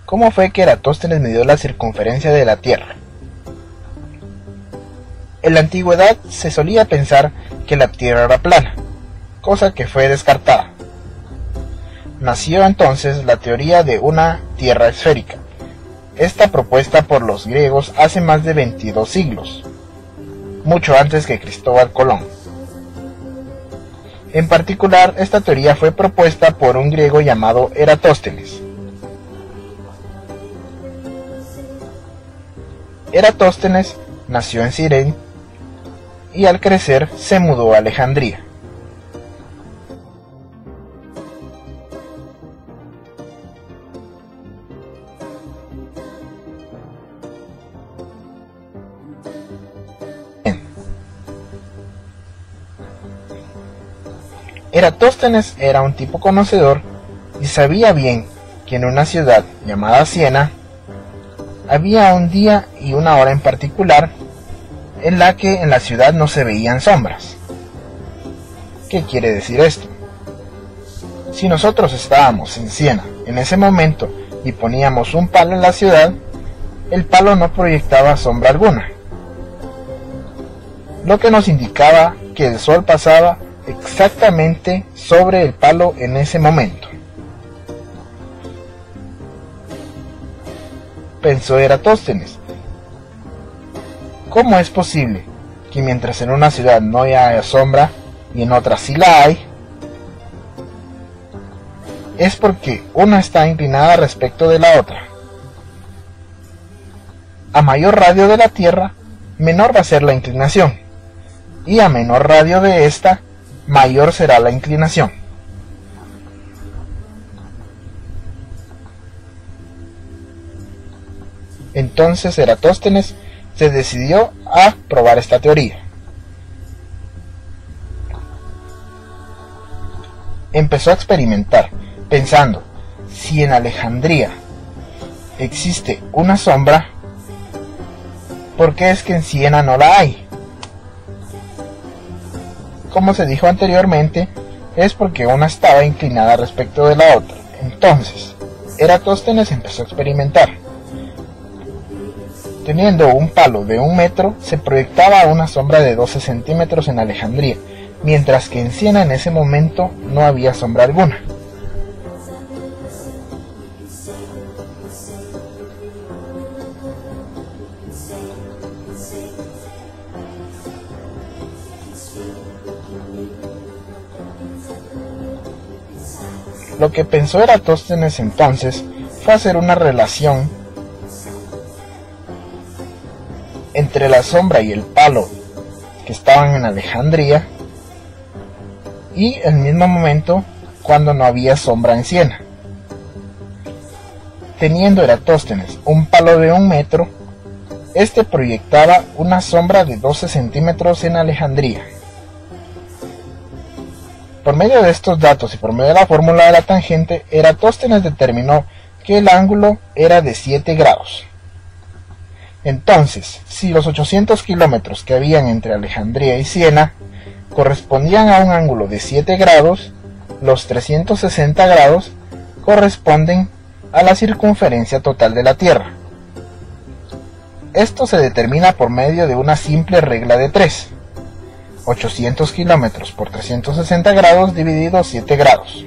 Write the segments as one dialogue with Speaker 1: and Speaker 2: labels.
Speaker 1: ¿Cómo fue que Eratóstenes midió la circunferencia de la Tierra? En la antigüedad se solía pensar que la Tierra era plana, cosa que fue descartada. Nació entonces la teoría de una Tierra esférica, esta propuesta por los griegos hace más de 22 siglos, mucho antes que Cristóbal Colón. En particular, esta teoría fue propuesta por un griego llamado Eratóstenes. Eratóstenes nació en Cirene y al crecer se mudó a Alejandría. Eratóstenes era un tipo conocedor y sabía bien que en una ciudad llamada Siena había un día y una hora en particular en la que en la ciudad no se veían sombras. ¿Qué quiere decir esto? Si nosotros estábamos en Siena en ese momento y poníamos un palo en la ciudad, el palo no proyectaba sombra alguna, lo que nos indicaba que el sol pasaba exactamente sobre el palo en ese momento. Pensó Eratóstenes, ¿cómo es posible que mientras en una ciudad no haya sombra y en otra sí la hay? Es porque una está inclinada respecto de la otra. A mayor radio de la Tierra, menor va a ser la inclinación, y a menor radio de esta, mayor será la inclinación. Entonces Eratóstenes se decidió a probar esta teoría. Empezó a experimentar, pensando, si en Alejandría existe una sombra, ¿por qué es que en Siena no la hay? Como se dijo anteriormente, es porque una estaba inclinada respecto de la otra. Entonces, Eratóstenes empezó a experimentar. Teniendo un palo de 1 metro, se proyectaba una sombra de 12 centímetros en Alejandría, mientras que en Siena en ese momento no había sombra alguna. Lo que pensó Eratóstenes entonces fue hacer una relación entre la sombra y el palo que estaban en Alejandría y el mismo momento cuando no había sombra en Siena. Teniendo Eratóstenes un palo de 1 metro, este proyectaba una sombra de 12 centímetros en Alejandría. Por medio de estos datos y por medio de la fórmula de la tangente, Eratóstenes determinó que el ángulo era de 7 grados. Entonces, si los 800 kilómetros que habían entre Alejandría y Siena correspondían a un ángulo de 7 grados, los 360 grados corresponden a la circunferencia total de la Tierra. Esto se determina por medio de una simple regla de 3. 800 kilómetros por 360 grados dividido 7 grados,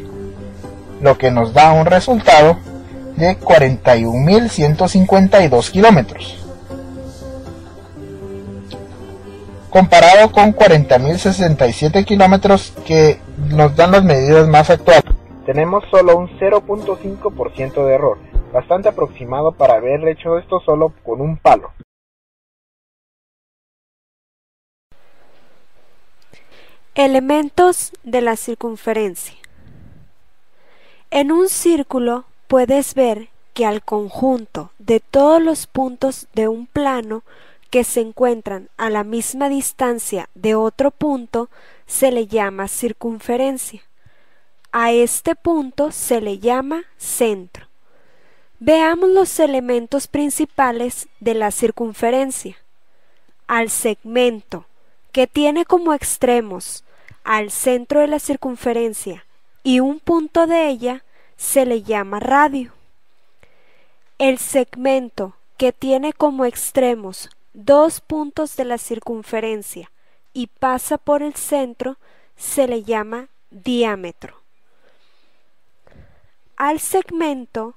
Speaker 1: lo que nos da un resultado de 41.152 kilómetros, comparado con 40.067 kilómetros que nos dan las medidas más actuales. Tenemos solo un 0.5% de error, bastante aproximado para haber hecho esto solo con un palo.
Speaker 2: Elementos de la circunferencia. En un círculo puedes ver que al conjunto de todos los puntos de un plano que se encuentran a la misma distancia de otro punto se le llama circunferencia. A este punto se le llama centro. Veamos los elementos principales de la circunferencia. Al segmento, que tiene como extremos al centro de la circunferencia y un punto de ella, se le llama radio. El segmento que tiene como extremos dos puntos de la circunferencia y pasa por el centro se le llama diámetro. Al segmento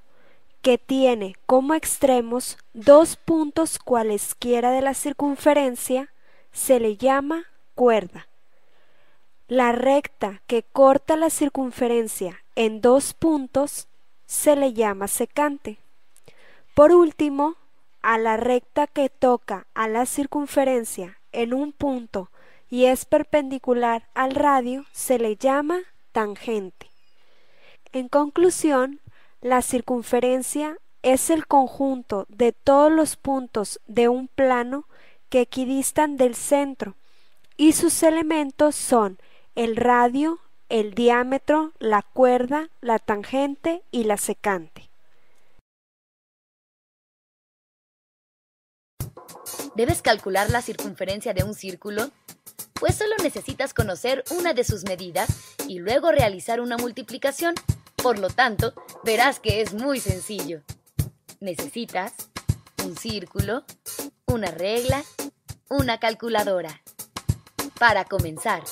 Speaker 2: que tiene como extremos dos puntos cualesquiera de la circunferencia se le llama cuerda. La recta que corta la circunferencia en dos puntos se le llama secante. Por último, a la recta que toca a la circunferencia en un punto y es perpendicular al radio se le llama tangente. En conclusión, la circunferencia es el conjunto de todos los puntos de un plano que equidistan del centro y sus elementos son el radio, el diámetro, la cuerda, la tangente y la secante.
Speaker 3: ¿Debes calcular la circunferencia de un círculo? Pues solo necesitas conocer una de sus medidas y luego realizar una multiplicación. Por lo tanto, verás que es muy sencillo. Necesitas un círculo, una regla, una calculadora. Para comenzar,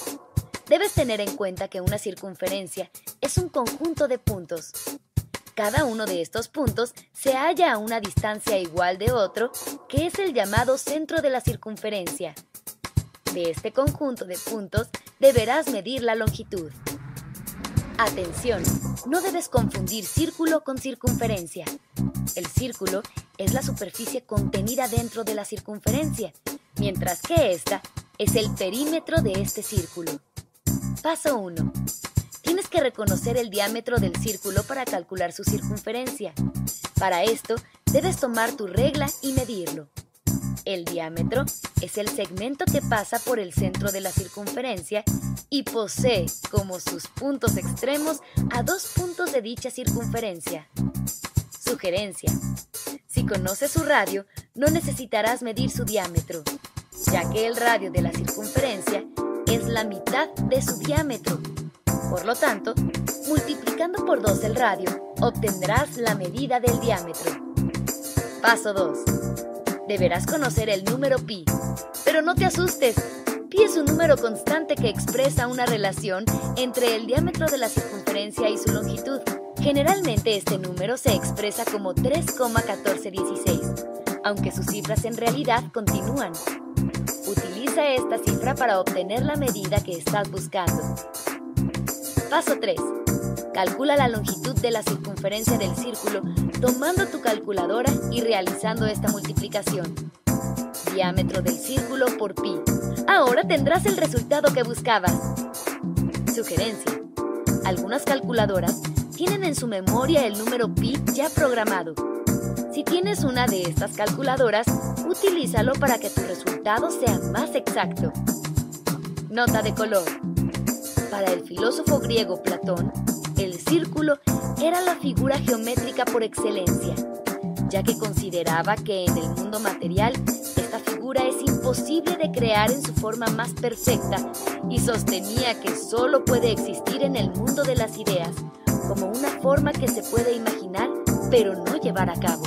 Speaker 3: debes tener en cuenta que una circunferencia es un conjunto de puntos. Cada uno de estos puntos se halla a una distancia igual de otro, que es el llamado centro de la circunferencia. De este conjunto de puntos deberás medir la longitud. Atención, no debes confundir círculo con circunferencia. El círculo es la superficie contenida dentro de la circunferencia, mientras que esta es el perímetro de este círculo. Paso 1. Tienes que reconocer el diámetro del círculo para calcular su circunferencia. Para esto, debes tomar tu regla y medirlo. El diámetro es el segmento que pasa por el centro de la circunferencia y posee como sus puntos extremos a dos puntos de dicha circunferencia. Sugerencia: si conoces su radio, no necesitarás medir su diámetro, ya que el radio de la circunferencia es la mitad de su diámetro. Por lo tanto, multiplicando por 2 el radio, obtendrás la medida del diámetro. Paso 2. Deberás conocer el número pi, pero no te asustes. Pi es un número constante que expresa una relación entre el diámetro de la circunferencia y su longitud. Generalmente este número se expresa como 3,1416, aunque sus cifras en realidad continúan. Utiliza esta cifra para obtener la medida que estás buscando. Paso 3. Calcula la longitud de la circunferencia del círculo tomando tu calculadora y realizando esta multiplicación. Diámetro del círculo por pi. Ahora tendrás el resultado que buscabas. Sugerencia: algunas calculadoras tienen en su memoria el número pi ya programado. Si tienes una de estas calculadoras, utilízalo para que tu resultado sea más exacto. Nota de color: para el filósofo griego Platón, el círculo era la figura geométrica por excelencia, ya que consideraba que en el mundo material esta figura es imposible de crear en su forma más perfecta y sostenía que solo puede existir en el mundo de las ideas, como una forma que se puede imaginar pero no llevar a cabo.